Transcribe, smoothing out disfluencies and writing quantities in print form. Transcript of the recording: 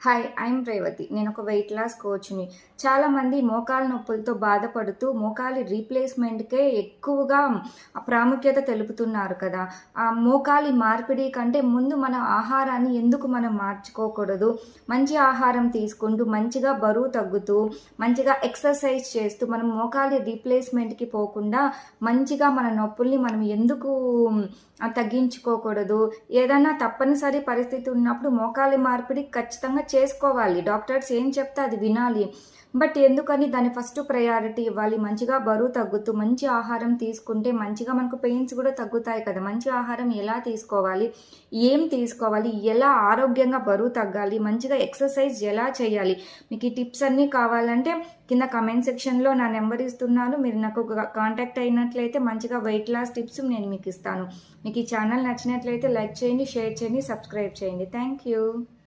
Hi, I'm Revathi. నేను ఒక weight loss కోచ్‌ని. చాలామంది మోకాలు నొప్పులతో బాధపడుతూ మోకాలి రీప్లేస్‌మెంట్‌కే ఎక్కువగా ప్రాముఖ్యత తెలుపుతున్నారు కదా! ఆ మోకాలి మార్పిడి కంటే ముందు మన ఆహారాన్ని ఎందుకు మనం మార్చుకోకూడదు? మంచి ఆహారం తీసుకుంటూ, మంచిగా బరువు తగ్గుతూ, మంచిగా ఎక్సర్సైజ్ చేస్తూ, మనం మోకాలి రీప్లేస్‌మెంట్‌కి పోకుండా మంచిగా మన నొప్పుల్ని మనం ఎందుకు తగ్గించుకోకూడదు? ఏదైనా తప్పనిసరి పరిస్థితి ఉన్నప్పుడు మోకాలి మార్పిడి ఖచ్చితంగా చేసుకోవాలి. డాక్టర్స్ ఏం చెప్తే అది వినాలి. బట్ ఎందుకని దాన్ని ఫస్ట్ ప్రయారిటీ ఇవ్వాలి. మంచిగా బరువు తగ్గుతూ, మంచి ఆహారం తీసుకుంటే మంచిగా మనకు పెయిన్స్ కూడా తగ్గుతాయి కదా! మంచి ఆహారం ఎలా తీసుకోవాలి? ఏం తీసుకోవాలి? ఎలా ఆరోగ్యంగా బరువు తగ్గాలి? మంచిగా ఎక్సర్సైజ్ ఎలా చేయాలి? మీకు ఈ టిప్స్ అన్నీ కావాలంటే కింద కామెంట్ సెక్షన్‌లో నా నెంబర్ ఇస్తున్నాను. మీరు నాకు కాంటాక్ట్ అయినట్లయితే మంచిగా వెయిట్ లాస్ టిప్స్ నేను మీకు ఇస్తాను. మీకు ఈ ఛానల్ నచ్చినట్లయితే లైక్ చేయండి, షేర్ చేయండి, సబ్స్క్రైబ్ చేయండి. Thank you.